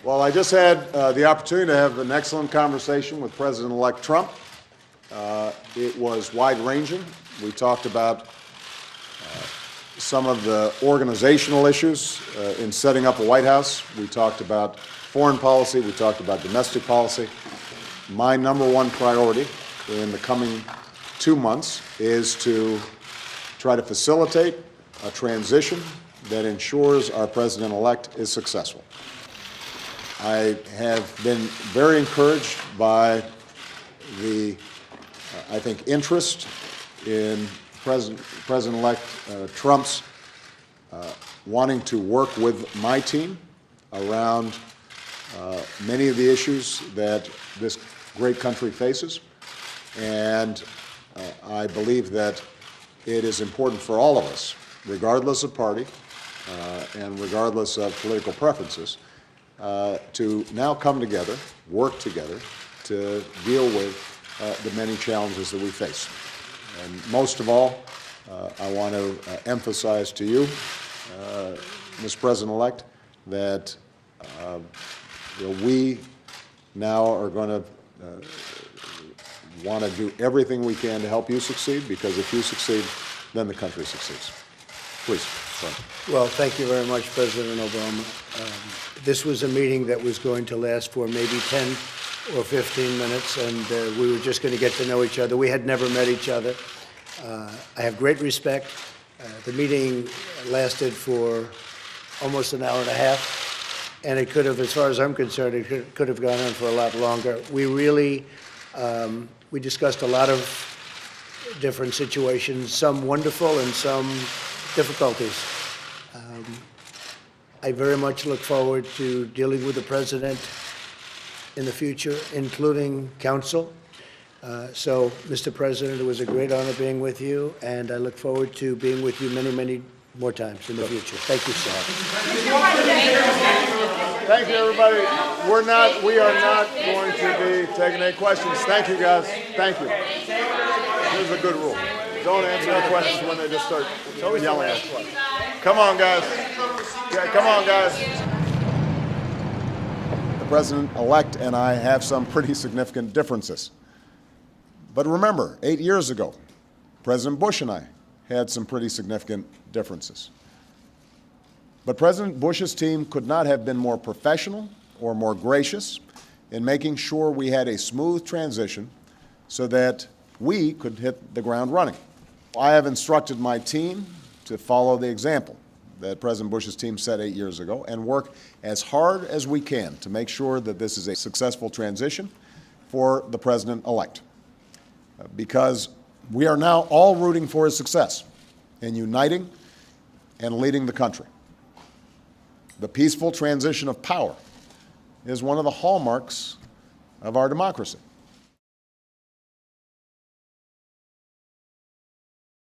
Well, I just had the opportunity to have an excellent conversation with President-elect Trump. It was wide-ranging. We talked about some of the organizational issues in setting up a White House. We talked about foreign policy. We talked about domestic policy. My number one priority in the coming 2 months is to try to facilitate a transition that ensures our President-elect is successful. I have been very encouraged by the, I think, interest in President-elect Trump's wanting to work with my team around many of the issues that this great country faces. And I believe that it is important for all of us, regardless of party and regardless of political preferences, to now come together, work together, to deal with the many challenges that we face. And most of all, I want to emphasize to you, Mr. President-elect, that we now are going to want to do everything we can to help you succeed, because if you succeed, then the country succeeds. Please. Sorry. Well, thank you very much, President Obama. This was a meeting that was going to last for maybe 10 or 15 minutes, and we were just going to get to know each other. We had never met each other. I have great respect. The meeting lasted for almost an hour and a half, and it could have, as far as I'm concerned, it could have gone on for a lot longer. We really, we discussed a lot of different situations, some wonderful and some difficulties. I very much look forward to dealing with the President in the future, including counsel. So, Mr. President, it was a great honor being with you, and I look forward to being with you many, many more times in the future. Thank you, sir. Thank you, everybody. We are not going to be taking any questions. Thank you, guys. Thank you. Here's a good rule. Don't answer any questions when they just start yelling at you. Come on, guys. Yeah, come on, guys. The President-elect and I have some pretty significant differences. But remember, 8 years ago, President Bush and I had some pretty significant differences. But President Bush's team could not have been more professional or more gracious in making sure we had a smooth transition so that we could hit the ground running. I have instructed my team to follow the example that President Bush's team set 8 years ago and work as hard as we can to make sure that this is a successful transition for the President-elect. Because we are now all rooting for his success in uniting and leading the country. The peaceful transition of power is one of the hallmarks of our democracy.